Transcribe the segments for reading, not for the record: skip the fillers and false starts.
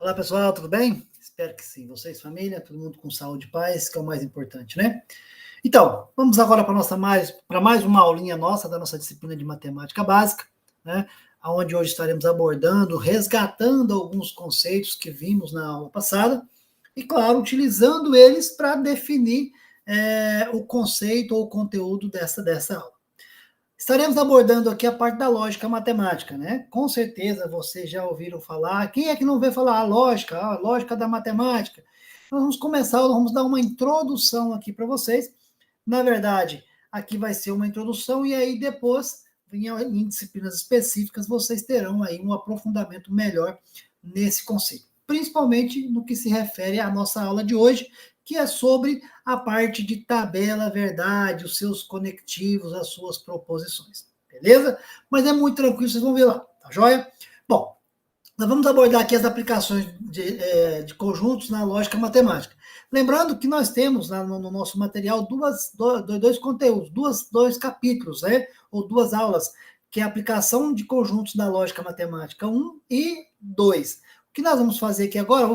Olá, pessoal, tudo bem? Espero que sim. Vocês, família, todo mundo com saúde e paz, que é o mais importante, né? Então, vamos agora para mais uma aulinha nossa da nossa disciplina de matemática básica, né? Onde hoje estaremos abordando, resgatando alguns conceitos que vimos na aula passada e, claro, utilizando eles para definir o conceito ou o conteúdo dessa aula. Estaremos abordando aqui a parte da lógica matemática, né? Com certeza vocês já ouviram falar. Quem é que não ouviu falar a lógica da matemática? Nós vamos começar, vamos dar uma introdução aqui para vocês. Na verdade, aqui vai ser uma introdução e aí depois, em disciplinas específicas, vocês terão aí um aprofundamento melhor nesse conceito. Principalmente no que se refere à nossa aula de hoje, que é sobre a parte de tabela verdade, os seus conectivos, as suas proposições. Beleza? Mas é muito tranquilo, vocês vão ver lá, tá joia? Bom, nós vamos abordar aqui as aplicações de conjuntos na lógica matemática. Lembrando que nós temos no nosso material dois conteúdos, dois capítulos, né? Ou duas aulas, que é a aplicação de conjuntos da lógica matemática 1 e 2. O que nós vamos fazer aqui agora,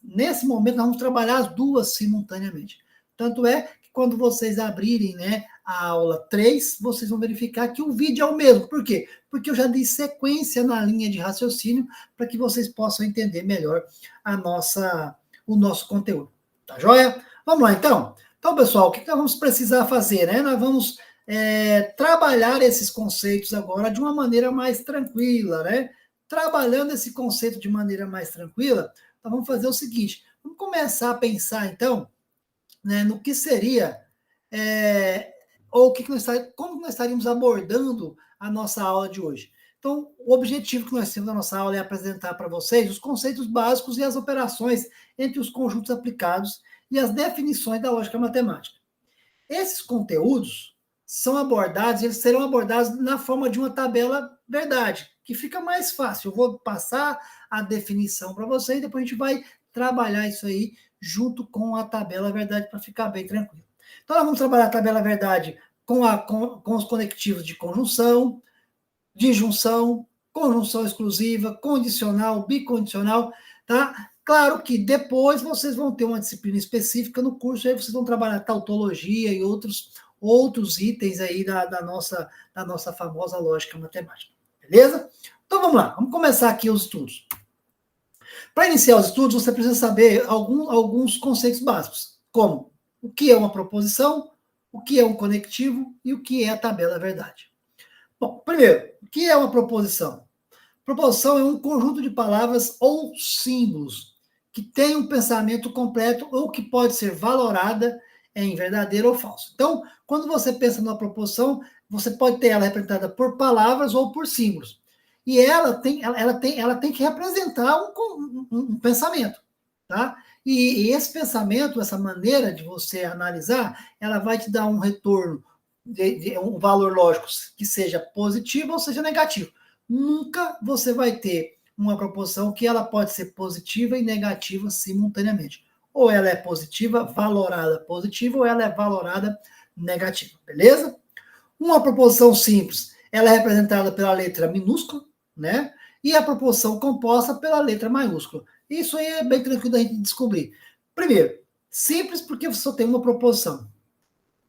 nesse momento, nós vamos trabalhar as duas simultaneamente. Tanto é que quando vocês abrirem, né, a aula 3, vocês vão verificar que o vídeo é o mesmo. Por quê? Porque eu já dei sequência na linha de raciocínio para que vocês possam entender melhor o nosso conteúdo. Tá joia? Vamos lá, então? Então, pessoal, o que nós vamos precisar fazer, né? Nós vamos trabalhar esses conceitos agora de uma maneira mais tranquila, né? Trabalhando esse conceito de maneira mais tranquila, nós vamos fazer o seguinte, vamos começar a pensar, então, né, no que seria, como nós estaríamos abordando a nossa aula de hoje. Então, o objetivo que nós temos na nossa aula é apresentar para vocês os conceitos básicos e as operações entre os conjuntos aplicados e as definições da lógica matemática. Esses conteúdos eles serão abordados na forma de uma tabela verdade, que fica mais fácil. Eu vou passar a definição para vocês e depois a gente vai trabalhar isso aí junto com a tabela verdade para ficar bem tranquilo. Então, nós vamos trabalhar a tabela verdade com os conectivos de conjunção, disjunção, conjunção exclusiva, condicional, bicondicional, tá? Claro que depois vocês vão ter uma disciplina específica no curso, aí vocês vão trabalhar tautologia e outros itens aí da nossa famosa lógica matemática, beleza? Então vamos lá, vamos começar aqui os estudos. Para iniciar os estudos, você precisa saber alguns conceitos básicos, como o que é uma proposição, o que é um conectivo e o que é a tabela verdade. Bom, primeiro, o que é uma proposição? Proposição é um conjunto de palavras ou símbolos que tem um pensamento completo ou que pode ser valorada em verdadeiro ou falso. Então, quando você pensa numa proposição, você pode ter ela representada por palavras ou por símbolos. E ela tem que representar um pensamento, tá? E esse pensamento, essa maneira de você analisar, ela vai te dar um retorno de um valor lógico que seja positivo ou seja negativo. Nunca você vai ter uma proposição que ela pode ser positiva e negativa simultaneamente. Ou ela é positiva, valorada positiva, ou ela é valorada negativa, beleza? Uma proposição simples, ela é representada pela letra minúscula, né? E a proposição composta pela letra maiúscula. Isso aí é bem tranquilo da gente descobrir. Primeiro, simples porque você só tem uma proposição.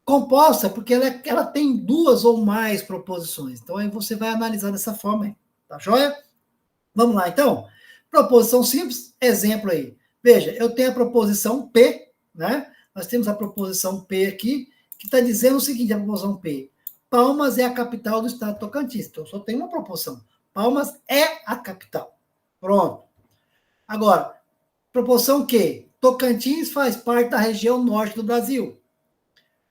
Composta porque ela tem duas ou mais proposições. Então, aí você vai analisar dessa forma aí. Tá joia? Vamos lá, então. Proposição simples, exemplo aí. Veja, eu tenho a proposição P, né? Nós temos a proposição P aqui, que está dizendo o seguinte, a proposição P. Palmas é a capital do estado de Tocantins. Então, só tem uma proposição. Palmas é a capital. Pronto. Agora, proposição Q. Tocantins faz parte da região norte do Brasil.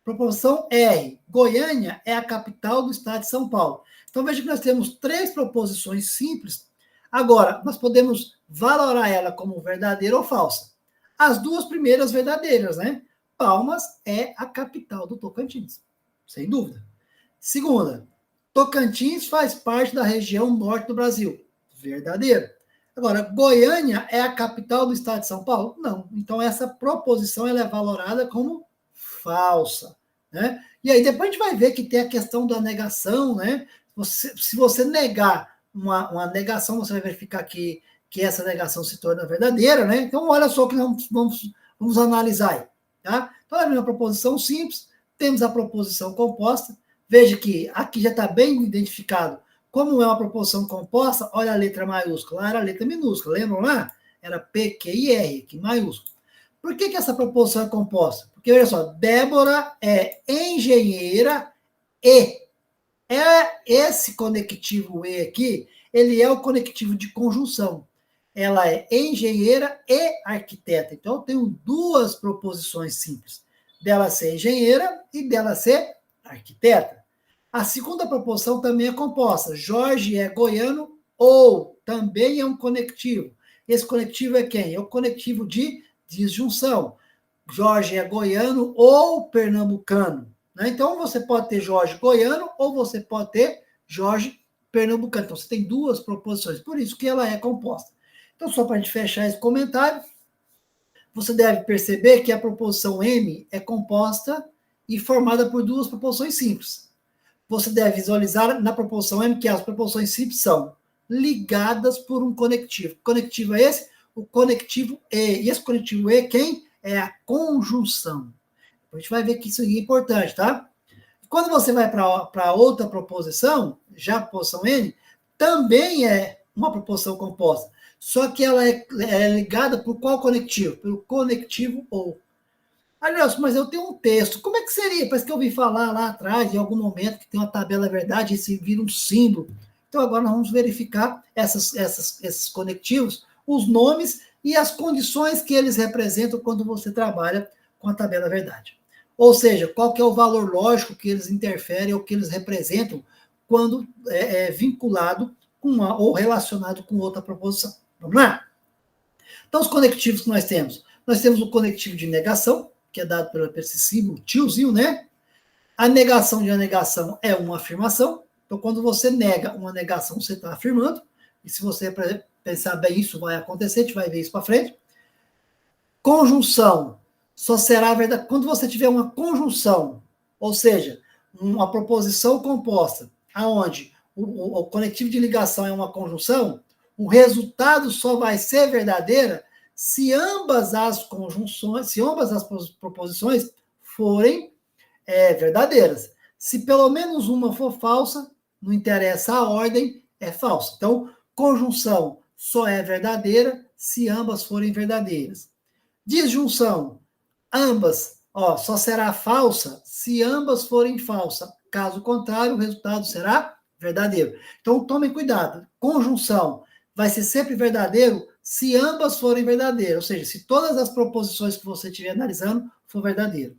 Proposição R. Goiânia é a capital do estado de São Paulo. Então, veja que nós temos três proposições simples. Agora, nós podemos valorar ela como verdadeira ou falsa. As duas primeiras verdadeiras, né? Palmas é a capital do Tocantins. Sem dúvida. Segunda, Tocantins faz parte da região norte do Brasil. Verdadeira. Agora, Goiânia é a capital do estado de São Paulo? Não. Então, essa proposição ela é valorada como falsa, né? E aí depois a gente vai ver que tem a questão da negação, né? Se você negar uma negação, você vai verificar que que essa negação se torna verdadeira, né? Então, olha só o que nós vamos analisar aí, tá? Então, é uma proposição simples, temos a proposição composta. Veja que aqui já está bem identificado como é uma proposição composta. Olha a letra maiúscula, lá era a letra minúscula, lembram lá? Era P, Q e R, aqui maiúsculo. Por que essa proposição é composta? Porque, olha só, Débora é engenheira e esse conectivo E aqui, ele é o conectivo de conjunção. Ela é engenheira e arquiteta. Então, eu tenho duas proposições simples. Dela ser engenheira e dela ser arquiteta. A segunda proposição também é composta. Jorge é goiano ou também é um conectivo. Esse conectivo é quem? É o conectivo de disjunção. Jorge é goiano ou pernambucano. Né? Então, você pode ter Jorge goiano ou você pode ter Jorge pernambucano. Então, você tem duas proposições, por isso que ela é composta. Então, só para a gente fechar esse comentário, você deve perceber que a proposição M é composta e formada por duas proposições simples. Você deve visualizar na proposição M que as proposições simples são ligadas por um conectivo. Que conectivo é esse? O conectivo E. E esse conectivo E, quem? É a conjunção. A gente vai ver que isso é importante, tá? Quando você vai para outra proposição, já a proposição N, também é uma proposição composta. Só que ela é ligada por qual conectivo? Pelo conectivo OU. Aliás, mas eu tenho um texto. Como é que seria? Parece que eu ouvi falar lá atrás, em algum momento, que tem uma tabela verdade, e se vira um símbolo. Então, agora nós vamos verificar esses conectivos, os nomes e as condições que eles representam quando você trabalha com a tabela verdade. Ou seja, qual que é o valor lógico que eles interferem ou que eles representam quando é vinculado com uma, ou relacionado com outra proposição. Vamos lá? Então, os conectivos que nós temos. Nós temos o conectivo de negação, que é dado por esse símbolo, tiozinho, né? A negação de uma negação é uma afirmação. Então, quando você nega uma negação, você está afirmando. E se você pensar bem, isso vai acontecer, a gente vai ver isso para frente. Conjunção só será verdade quando você tiver uma conjunção, ou seja, uma proposição composta, aonde o conectivo de ligação é uma conjunção, o resultado só vai ser verdadeira se ambas as conjunções, se ambas as proposições forem verdadeiras. Se pelo menos uma for falsa, não interessa a ordem, é falsa. Então, conjunção só é verdadeira se ambas forem verdadeiras. Disjunção, ambas, só será falsa se ambas forem falsas. Caso contrário, o resultado será verdadeiro. Então, tomem cuidado. Conjunção vai ser sempre verdadeiro se ambas forem verdadeiras, ou seja, se todas as proposições que você estiver analisando for verdadeiro.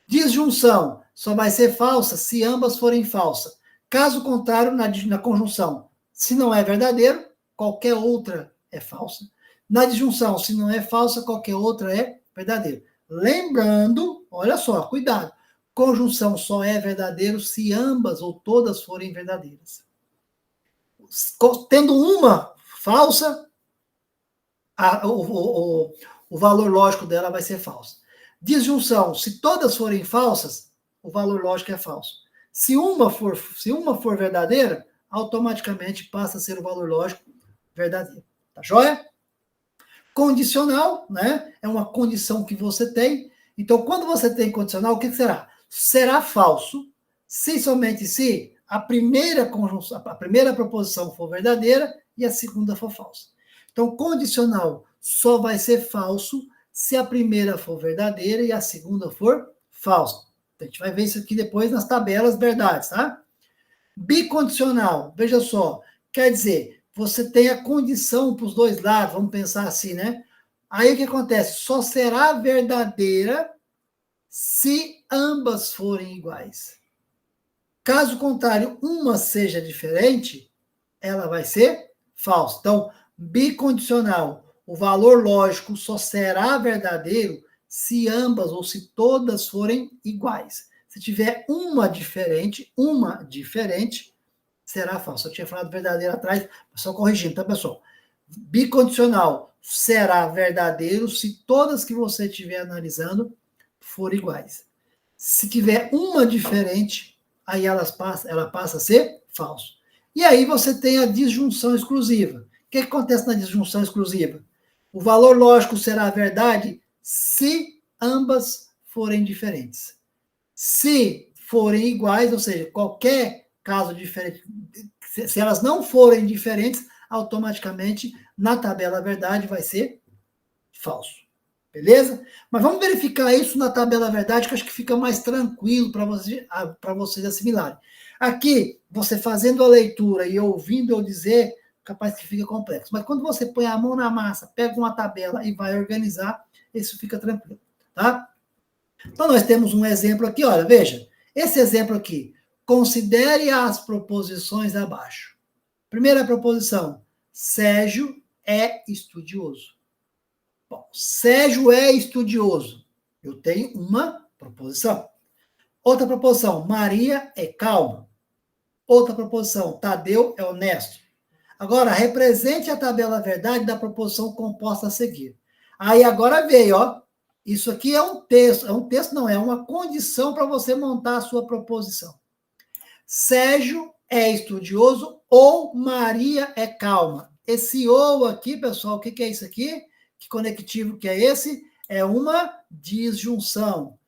Disjunção só vai ser falsa se ambas forem falsas. Caso contrário, na conjunção, se não é verdadeiro, qualquer outra é falsa. Na disjunção, se não é falsa, qualquer outra é verdadeira. Lembrando, olha só, cuidado, conjunção só é verdadeiro se ambas ou todas forem verdadeiras. Tendo uma falsa, o valor lógico dela vai ser falso. Disjunção, se todas forem falsas, o valor lógico é falso. Se uma for verdadeira, automaticamente passa a ser o valor lógico verdadeiro. Tá joia? Condicional, né? É uma condição que você tem. Então, quando você tem condicional, o que será? Será falso se somente se a primeira proposição for verdadeira e a segunda for falsa. Então, condicional só vai ser falso se a primeira for verdadeira e a segunda for falsa. A gente vai ver isso aqui depois nas tabelas verdades, tá? Bicondicional, veja só, quer dizer, você tem a condição para os dois lados, vamos pensar assim, né? Aí o que acontece? Só será verdadeira se ambas forem iguais. Caso contrário, uma seja diferente, ela vai ser falsa. Então, bicondicional, o valor lógico só será verdadeiro se ambas ou se todas forem iguais. Se tiver uma diferente, será falsa. Eu tinha falado verdadeiro atrás, só corrigindo, tá, pessoal? Bicondicional será verdadeiro se todas que você estiver analisando forem iguais. Se tiver uma diferente, aí ela passa a ser falso. E aí você tem a disjunção exclusiva, que acontece na disjunção exclusiva? O valor lógico será a verdade se ambas forem diferentes. Se forem iguais, ou seja, qualquer caso diferente, se elas não forem diferentes, automaticamente na tabela verdade vai ser falso. Beleza? Mas vamos verificar isso na tabela verdade, que eu acho que fica mais tranquilo para vocês assimilarem. Aqui, você fazendo a leitura e ouvindo eu dizer, capaz que fica complexo. Mas quando você põe a mão na massa, pega uma tabela e vai organizar, isso fica tranquilo, tá? Então, nós temos um exemplo aqui, olha, veja. Esse exemplo aqui. Considere as proposições abaixo. Primeira proposição. Sérgio é estudioso. Bom, Sérgio é estudioso. Eu tenho uma proposição. Outra proposição. Maria é calma. Outra proposição. Tadeu é honesto. Agora, represente a tabela verdade da proposição composta a seguir. Aí agora veio, ó. Isso aqui é um texto não, é uma condição para você montar a sua proposição. Sérgio é estudioso ou Maria é calma. Esse ou aqui, pessoal, o que é isso aqui? Que conectivo que é esse? É uma disjunção.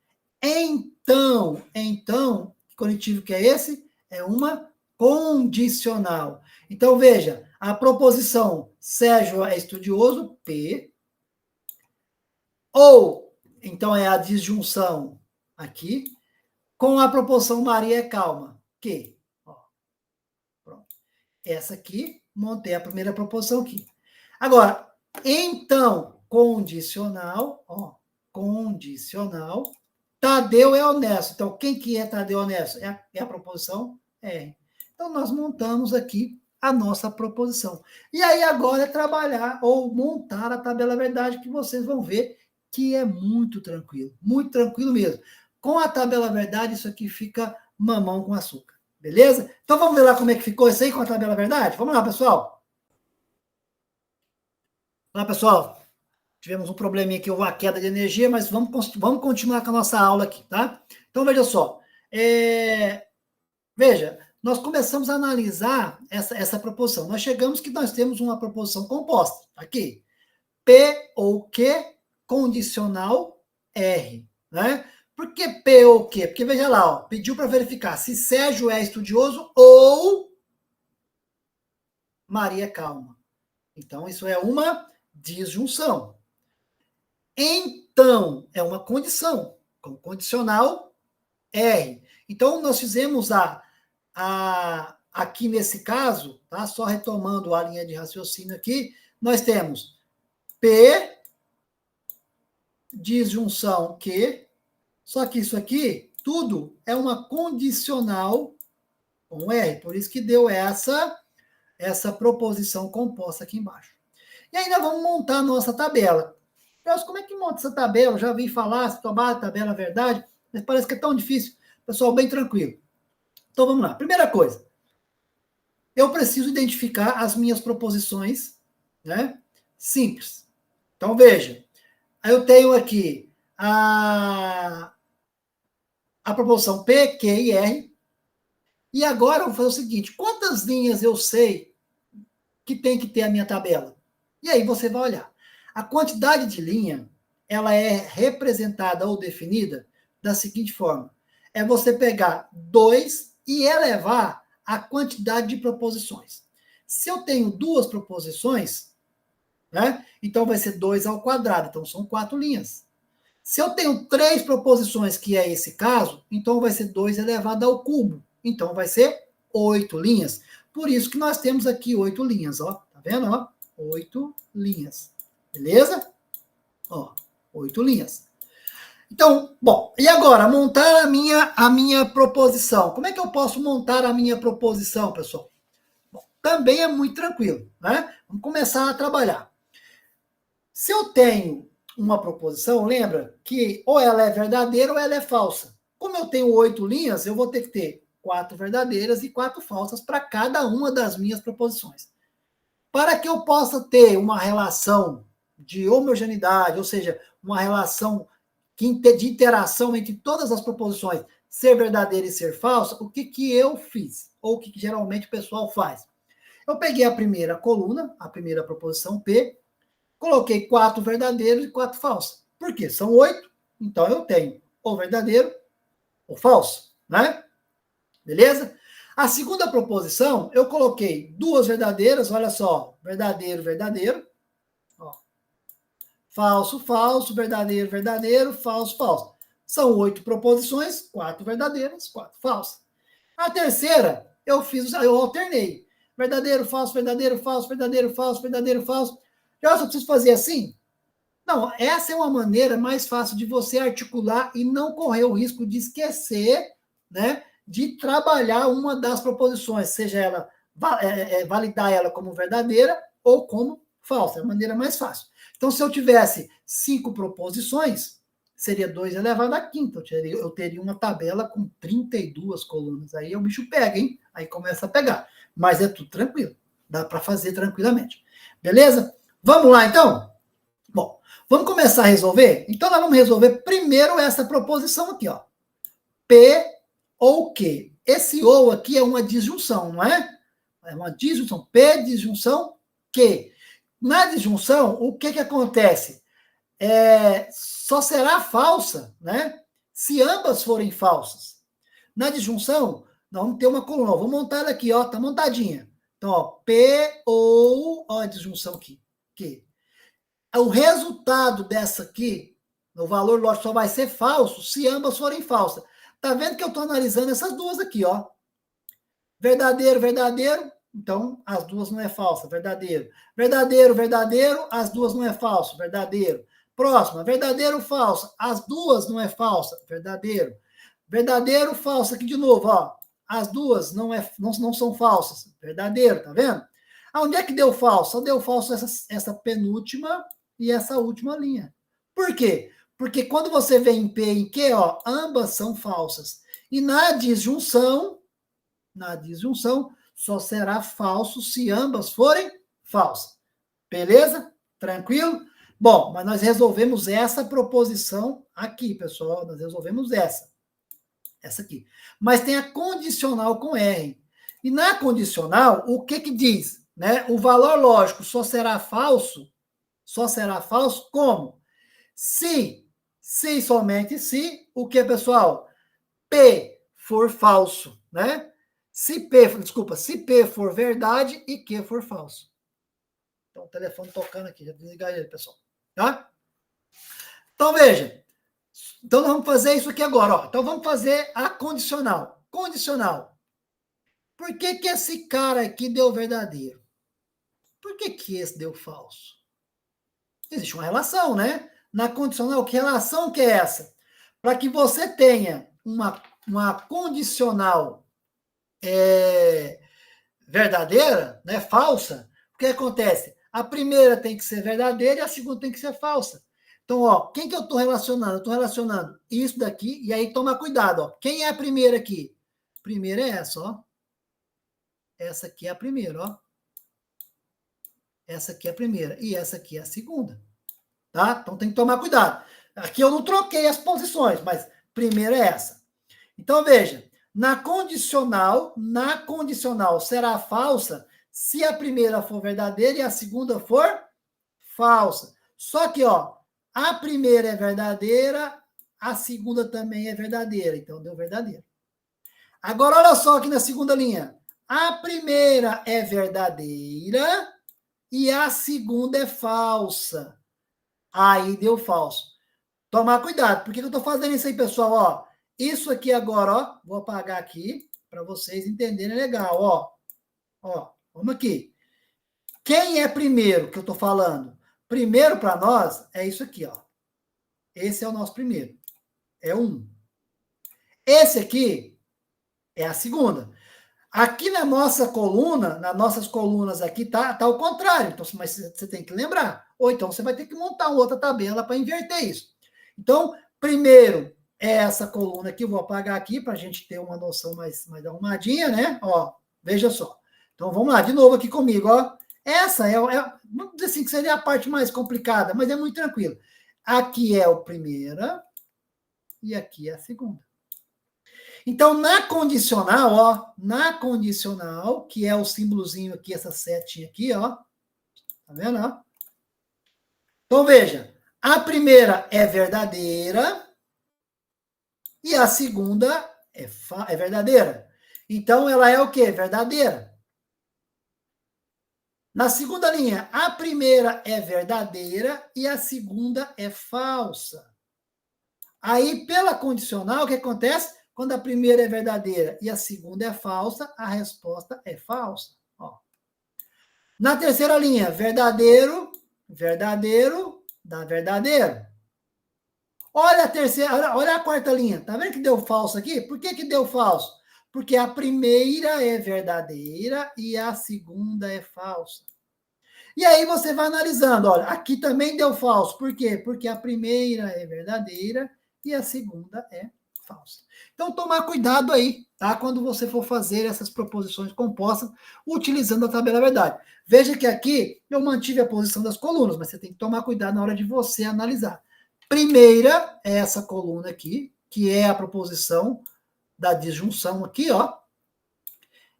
Então, que conectivo que é esse? É uma condicional. Então, veja, a proposição Sérgio é estudioso, P, ou, então é a disjunção aqui, com a proposição Maria é calma, Q. Ó, pronto. Essa aqui, montei a primeira proposição aqui. Agora, então, condicional, ó, condicional, Tadeu é honesto. Então, quem que é Tadeu honesto? É a proposição R. Então, nós montamos aqui a nossa proposição. E aí, agora é trabalhar ou montar a tabela verdade, que vocês vão ver que é muito tranquilo mesmo. Com a tabela verdade, isso aqui fica mamão com açúcar. Beleza? Então, vamos ver lá como é que ficou isso aí com a tabela verdade? Vamos lá, pessoal. Vamos lá, pessoal. Tivemos um probleminha aqui, uma queda de energia, mas vamos continuar com a nossa aula aqui, tá? Então, veja só. Veja, nós começamos a analisar essa proposição. Nós chegamos que nós temos uma proposição composta. Aqui. P ou Q, condicional R. Né? Por que P ou Q? Porque, veja lá, ó, pediu para verificar se Sérgio é estudioso ou Maria é calma. Então, isso é uma disjunção. Então, é uma condição, com condicional R. Então, nós fizemos aqui nesse caso, tá? Só retomando a linha de raciocínio aqui, nós temos P, disjunção Q, só que isso aqui, tudo é uma condicional com R, por isso que deu essa proposição composta aqui embaixo. E aí nós vamos montar a nossa tabela. Deus, como é que monta essa tabela? Eu já vi falar, se tomar a tabela verdade, mas parece que é tão difícil. Pessoal, bem tranquilo. Então, vamos lá. Primeira coisa, eu preciso identificar as minhas proposições, né? Simples. Então, veja, eu tenho aqui a proposição P, Q e R, e agora eu vou fazer o seguinte, quantas linhas eu sei que tem que ter a minha tabela? E aí você vai olhar. A quantidade de linha, ela é representada ou definida da seguinte forma. É você pegar 2 e elevar a quantidade de proposições. Se eu tenho 2 proposições, né, então vai ser 2 ao quadrado, então são 4 linhas. Se eu tenho 3 proposições, que é esse caso, então vai ser 2 elevado ao cubo, então vai ser 8 linhas. Por isso que nós temos aqui 8 linhas, ó, tá vendo, ó? 8 linhas. Beleza? Ó, 8 linhas. Então, bom, e agora, montar a minha proposição. Como é que eu posso montar a minha proposição, pessoal? Bom, também é muito tranquilo, né? Vamos começar a trabalhar. Se eu tenho uma proposição, lembra que ou ela é verdadeira ou ela é falsa. Como eu tenho 8 linhas, eu vou ter que ter 4 verdadeiras e 4 falsas para cada uma das minhas proposições. Para que eu possa ter uma relação de homogeneidade, ou seja, uma relação de interação entre todas as proposições, ser verdadeira e ser falsa, o que eu fiz? Ou o que geralmente o pessoal faz? Eu peguei a primeira coluna, a primeira proposição P, coloquei 4 verdadeiros e 4 falsos. Por quê? São 8, então eu tenho ou verdadeiro ou falso, né? Beleza? A segunda proposição, eu coloquei 2 verdadeiras, olha só, verdadeiro, verdadeiro, ó, falso, falso, verdadeiro, verdadeiro, falso, falso. São 8 proposições, 4 verdadeiras, 4 falsas. A terceira, eu alternei. Verdadeiro, falso, verdadeiro, falso, verdadeiro, falso, verdadeiro, falso. Eu só preciso fazer assim? Não, essa é uma maneira mais fácil de você articular e não correr o risco de esquecer, né, de trabalhar uma das proposições, seja ela validar ela como verdadeira ou como falsa. É a maneira mais fácil. Então, se eu tivesse 5 proposições, seria 2 elevado à quinta. Eu teria uma tabela com 32 colunas. Aí o bicho pega, hein? Aí começa a pegar. Mas é tudo tranquilo. Dá para fazer tranquilamente. Beleza? Vamos lá, então? Bom, vamos começar a resolver? Então, nós vamos resolver primeiro essa proposição aqui, ó. P ou Q. Esse ou aqui é uma disjunção, não é? É uma disjunção. P, disjunção Q. Na disjunção, o que acontece? Só será falsa, né? Se ambas forem falsas. Na disjunção, nós vamos ter uma coluna. Vou montar ela aqui, ó. Tá montadinha. Então, ó, P ou... Ó a disjunção aqui. Q. O resultado dessa aqui, o valor lógico só vai ser falso se ambas forem falsas. Tá vendo que eu estou analisando essas duas aqui, ó. Verdadeiro, verdadeiro, então as duas não é falsa, verdadeiro. Verdadeiro, verdadeiro, as duas não é falso, verdadeiro. Próxima, verdadeiro, falso, as duas não é falsa, verdadeiro. Verdadeiro, falso, aqui de novo, ó. As duas não são falsas, verdadeiro, tá vendo? Onde é que deu falso? Só deu falso essa penúltima e essa última linha. Por quê? Porque quando você vê em P e em Q, ó, ambas são falsas. E na disjunção, só será falso se ambas forem falsas. Beleza? Tranquilo? Bom, mas nós resolvemos essa proposição aqui, pessoal. Nós resolvemos essa. Essa aqui. Mas tem a condicional com R. E na condicional, o que diz? Né? O valor lógico só será falso como? Se e somente se, o que, pessoal? P for falso, né? Se P for verdade e Q for falso. Então, o telefone tocando aqui, já desligar ele, pessoal. Tá? Então, veja. Então, nós vamos fazer isso aqui agora, ó. Então, vamos fazer a condicional. Condicional. Por que esse cara aqui deu verdadeiro? Por que esse deu falso? Existe uma relação, né? Na condicional, que relação que é essa? Para que você tenha uma condicional verdadeira, né, falsa, o que acontece? A primeira tem que ser verdadeira e a segunda tem que ser falsa. Então, ó, quem que eu estou relacionando? Eu estou relacionando isso daqui, e aí toma cuidado, ó. Quem é a primeira aqui? A primeira é essa, ó. Essa aqui é a primeira, ó. Essa aqui é a primeira. E essa aqui é a segunda. Tá? Então tem que tomar cuidado. Aqui eu não troquei as posições, mas primeiro é essa. Então veja, na condicional será falsa se a primeira for verdadeira e a segunda for falsa. Só que, ó, a primeira é verdadeira, a segunda também é verdadeira. Então deu verdadeira. Agora olha só aqui na segunda linha. A primeira é verdadeira e a segunda é falsa. Aí deu falso. Tomar cuidado. Por que eu estou fazendo isso aí, pessoal? Ó, isso aqui agora, ó, vou apagar aqui para vocês entenderem legal. Ó, vamos aqui. Quem é primeiro que eu estou falando? Primeiro para nós é isso aqui, ó. Esse é o nosso primeiro. É 1. Esse aqui é a segunda. Aqui na nossa coluna, nas nossas colunas aqui, tá ao contrário. Então, mas você tem que lembrar. Ou então você vai ter que montar outra tabela para inverter isso. Então, primeiro é essa coluna aqui, vou apagar aqui para a gente ter uma noção mais arrumadinha, né? Ó, veja só. Então, vamos lá, de novo aqui comigo, ó. Essa vamos dizer assim, que seria a parte mais complicada, mas é muito tranquilo. Aqui é a primeira e aqui é a segunda. Então, na condicional, ó, na condicional, que é o símbolozinho aqui, essa setinha aqui, ó, tá vendo, ó? Então, veja, a primeira é verdadeira e a segunda é verdadeira. Então, ela é o quê? Verdadeira. Na segunda linha, a primeira é verdadeira e a segunda é falsa. Aí, pela condicional, o que acontece? Quando a primeira é verdadeira e a segunda é falsa, a resposta é falsa. Ó. Na terceira linha, verdadeiro, verdadeiro, dá verdadeiro. Olha a terceira, olha a quarta linha. Tá vendo que deu falso aqui? Por que que deu falso? Porque a primeira é verdadeira e a segunda é falsa. E aí você vai analisando, olha, aqui também deu falso. Por quê? Porque a primeira é verdadeira e a segunda é falsa. Então, tomar cuidado aí, tá? Quando você for fazer essas proposições compostas, utilizando a tabela verdade. Veja que aqui eu mantive a posição das colunas, mas você tem que tomar cuidado na hora de você analisar. Primeira é essa coluna aqui, que é a proposição da disjunção aqui, ó.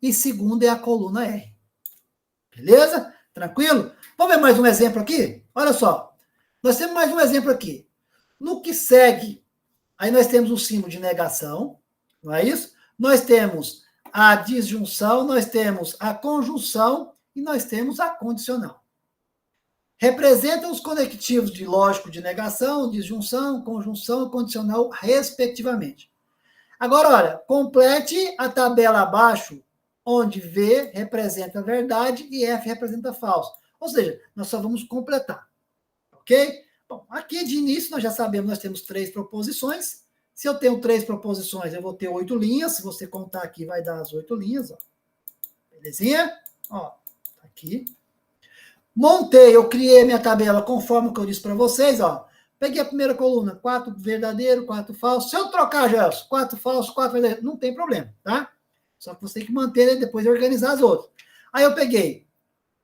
E segunda é a coluna R. Beleza? Tranquilo? Vamos ver mais um exemplo aqui? Olha só. Nós temos mais um exemplo aqui. No que segue, aí nós temos o símbolo de negação, não é isso? Nós temos a disjunção, nós temos a conjunção e nós temos a condicional. Representam os conectivos de lógico de negação, disjunção, conjunção e condicional, respectivamente. Agora, olha, complete a tabela abaixo, onde V representa verdade e F representa falso. Ou seja, nós só vamos completar. Ok? Bom, aqui de início nós já sabemos, nós temos 3 proposições. Se eu tenho 3 proposições, eu vou ter 8 linhas. Se você contar aqui, vai dar as 8 linhas. Ó. Belezinha? Ó, tá aqui. Montei, eu criei minha tabela conforme o que eu disse para vocês. Ó. Peguei a primeira coluna, 4 verdadeiro, 4 falso. Se eu trocar, Gelson, 4 falso, 4 verdadeiro, não tem problema, tá? Só que você tem que manter e depois organizar as outras. Aí eu peguei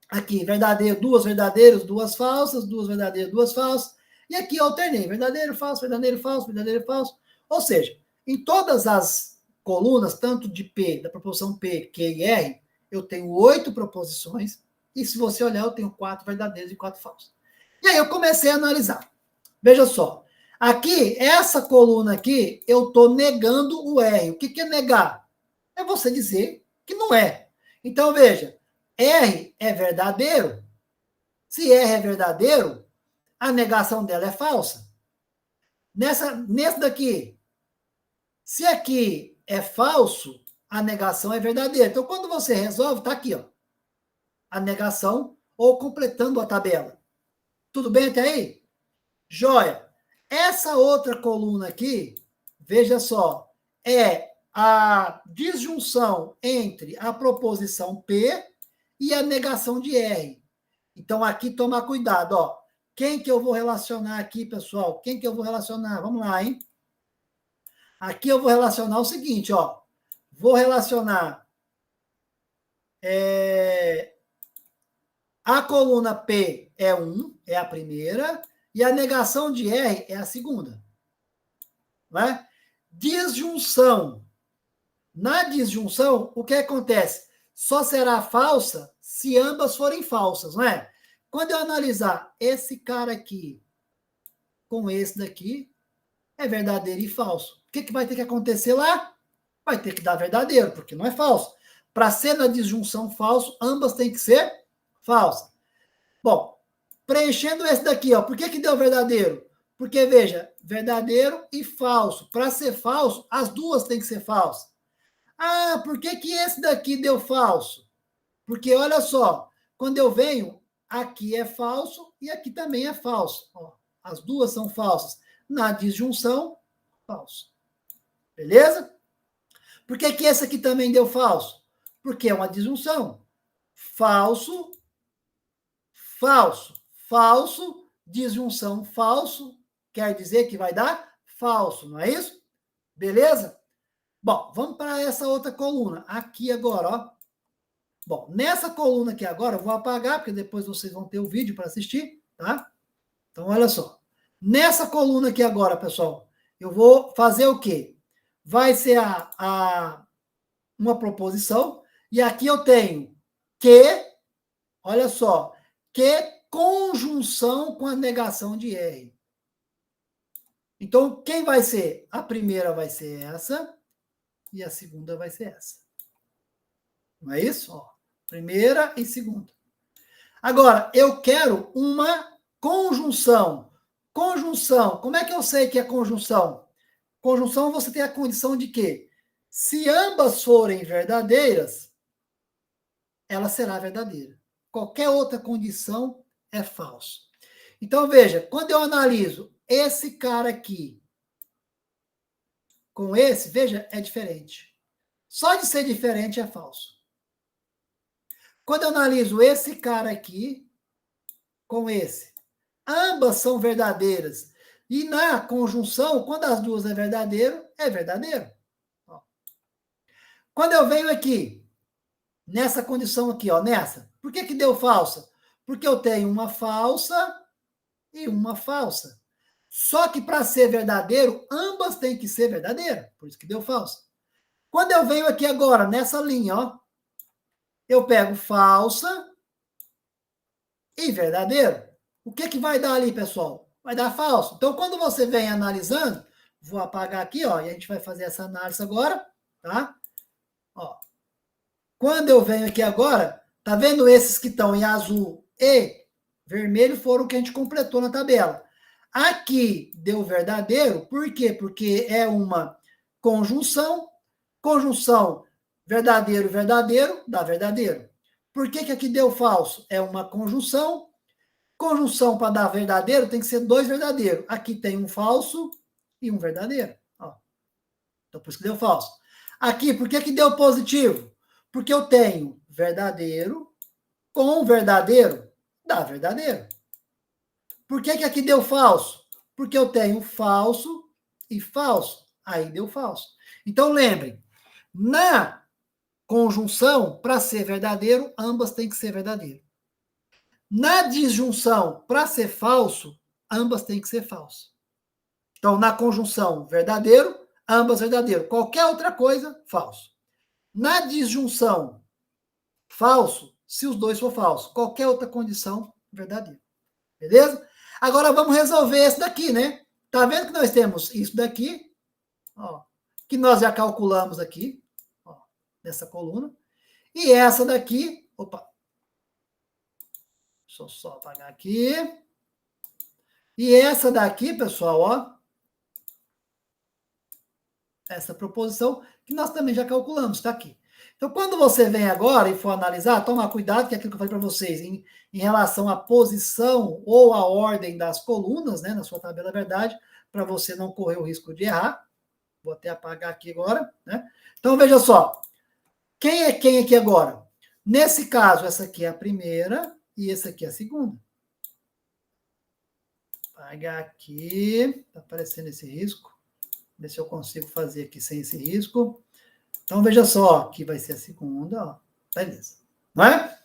aqui, verdadeiro, 2 verdadeiros, 2 falsas, 2 verdadeiras, 2 falsas. E aqui eu alternei, verdadeiro, falso, verdadeiro, falso, verdadeiro, falso. Ou seja, em todas as colunas, tanto de P, da proposição P, Q e R, eu tenho 8 proposições. E se você olhar, eu tenho 4 verdadeiros e 4 falsos. E aí eu comecei a analisar. Veja só. Aqui, essa coluna aqui, eu estou negando o R. O que é negar? É você dizer que não é. Então, veja. R é verdadeiro. Se R é verdadeiro, a negação dela é falsa. Nesse daqui, se aqui é falso, a negação é verdadeira. Então, quando você resolve, está aqui, ó, a negação ou completando a tabela. Tudo bem até aí? Joia. Essa outra coluna aqui, veja só, é a disjunção entre a proposição P e a negação de R. Então, aqui, tomar cuidado, ó. Quem que eu vou relacionar aqui, pessoal? Quem que eu vou relacionar? Vamos lá, hein? Aqui eu vou relacionar o seguinte, ó. Vou relacionar a coluna P é 1, é a primeira, e a negação de R é a segunda. Não é? Disjunção. Na disjunção, o que acontece? Só será falsa se ambas forem falsas, não é? Quando eu analisar esse cara aqui com esse daqui, é verdadeiro e falso. O que vai ter que acontecer lá? Vai ter que dar verdadeiro, porque não é falso. Para ser na disjunção falso, ambas têm que ser falsas. Bom, preenchendo esse daqui, ó, por que deu verdadeiro? Porque, veja, verdadeiro e falso. Para ser falso, as duas têm que ser falsas. Ah, por que esse daqui deu falso? Porque, olha só, quando eu venho, aqui é falso e aqui também é falso. Ó, as duas são falsas. Na disjunção, falso. Beleza? Por que esse aqui também deu falso? Porque é uma disjunção. Falso, falso, falso, disjunção falso, quer dizer que vai dar falso, não é isso? Beleza? Bom, vamos para essa outra coluna. Aqui agora, ó. Bom, nessa coluna aqui agora, eu vou apagar, porque depois vocês vão ter o vídeo para assistir, tá? Então, olha só. Nessa coluna aqui agora, pessoal, eu vou fazer o quê? vai ser uma proposição, e aqui eu tenho que, olha só, que conjunção com a negação de R. Então, quem vai ser? A primeira vai ser essa, e a segunda vai ser essa. Não é isso? Ó, primeira e segunda. Agora, eu quero uma conjunção. Conjunção, como é que eu sei que é conjunção? Conjunção, você tem a condição de que, se ambas forem verdadeiras, ela será verdadeira. Qualquer outra condição é falso. Então, veja, quando eu analiso esse cara aqui com esse, veja, é diferente. Só de ser diferente é falso. Quando eu analiso esse cara aqui com esse, ambas são verdadeiras. E na conjunção, quando as duas é verdadeiro, é verdadeiro. Ó. Quando eu venho aqui, nessa condição aqui, ó, nessa, por que deu falsa? Porque eu tenho uma falsa e uma falsa. Só que para ser verdadeiro, ambas têm que ser verdadeiras. Por isso que deu falsa. Quando eu venho aqui agora, nessa linha, ó, eu pego falsa e verdadeiro. O que vai dar ali, pessoal? Vai dar falso. Então, quando você vem analisando, vou apagar aqui, ó, e a gente vai fazer essa análise agora, tá? Ó. Quando eu venho aqui agora, tá vendo esses que estão em azul e vermelho foram o que a gente completou na tabela. Aqui deu verdadeiro, por quê? Porque é uma conjunção, conjunção verdadeiro, verdadeiro, dá verdadeiro. Por que aqui deu falso? É uma conjunção, conjunção para dar verdadeiro tem que ser dois verdadeiros. Aqui tem um falso e um verdadeiro. Ó. Então, por isso que deu falso. Aqui, por que deu positivo? Porque eu tenho verdadeiro com verdadeiro, dá verdadeiro. Por que aqui deu falso? Porque eu tenho falso e falso. Aí deu falso. Então, lembrem, na conjunção, para ser verdadeiro, ambas têm que ser verdadeiro. Na disjunção, para ser falso, ambas têm que ser falso. Então, na conjunção, verdadeiro, ambas verdadeiro. Qualquer outra coisa, falso. Na disjunção, falso, se os dois for falso. Qualquer outra condição, verdadeiro. Beleza? Agora vamos resolver esse daqui, né? Tá vendo que nós temos isso daqui, ó, que nós já calculamos aqui, ó, nessa coluna. E essa daqui, opa, deixa eu só apagar aqui. E essa daqui, pessoal, ó, essa proposição que nós também já calculamos, está aqui. Então, quando você vem agora e for analisar, toma cuidado, que é aquilo que eu falei para vocês, em relação à posição ou à ordem das colunas, né, na sua tabela verdade, para você não correr o risco de errar. Vou até apagar aqui agora, né? Então, veja só. Quem é quem aqui agora? Nesse caso, essa aqui é a primeira e essa aqui é a segunda. Apagar aqui. Está aparecendo esse risco. Ver se eu consigo fazer aqui sem esse risco. Então, veja só, aqui vai ser a segunda, ó. Beleza. Não é?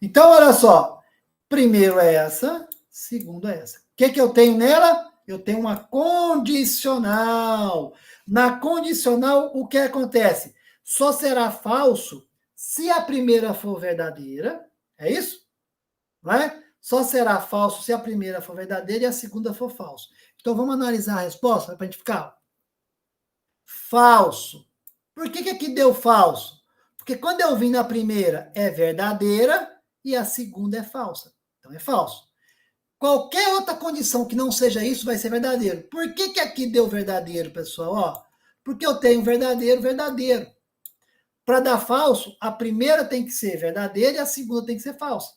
Então, olha só. Primeiro é essa, segundo é essa. O que eu tenho nela? Eu tenho uma condicional. Na condicional, o que acontece? Só será falso se a primeira for verdadeira. É isso? Não é? Só será falso se a primeira for verdadeira e a segunda for falso. Então, vamos analisar a resposta para a gente ficar. Falso. Por que aqui deu falso? Porque quando eu vim na primeira é verdadeira e a segunda é falsa. Então é falso. Qualquer outra condição que não seja isso vai ser verdadeiro. Por que aqui deu verdadeiro, pessoal? Ó, porque eu tenho verdadeiro, verdadeiro. Para dar falso, a primeira tem que ser verdadeira e a segunda tem que ser falsa.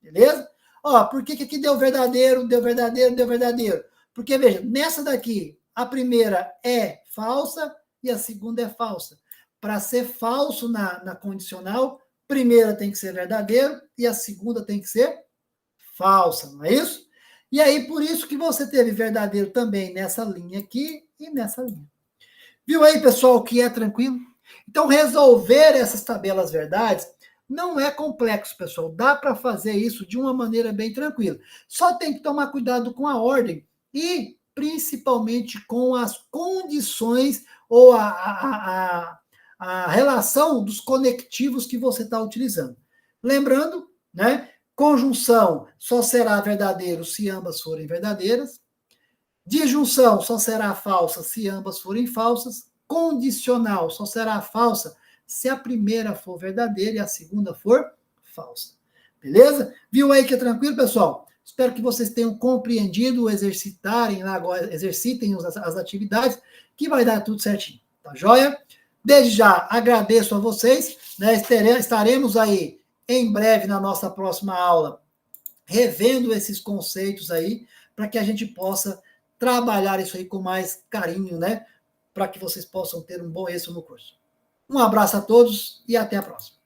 Beleza? Ó, por que aqui deu verdadeiro, deu verdadeiro, deu verdadeiro? Porque, veja, nessa daqui, a primeira é falsa e a segunda é falsa. Para ser falso na condicional, primeira tem que ser verdadeiro e a segunda tem que ser falsa, não é isso? E aí, por isso que você teve verdadeiro também nessa linha aqui e nessa linha. Viu aí, pessoal, que é tranquilo? Então, resolver essas tabelas verdades não é complexo, pessoal. Dá para fazer isso de uma maneira bem tranquila. Só tem que tomar cuidado com a ordem e, principalmente, com as condições ou a relação dos conectivos que você está utilizando. Lembrando, né? Conjunção só será verdadeiro se ambas forem verdadeiras. Disjunção só será falsa se ambas forem falsas. Condicional só será falsa se a primeira for verdadeira e a segunda for falsa. Beleza? Viu aí que é tranquilo, pessoal? Espero que vocês tenham compreendido, exercitem as atividades, que vai dar tudo certinho. Tá joia? Desde já agradeço a vocês, né? Estaremos aí em breve na nossa próxima aula, revendo esses conceitos aí, para que a gente possa trabalhar isso aí com mais carinho, né? Para que vocês possam ter um bom êxito no curso. Um abraço a todos e até a próxima.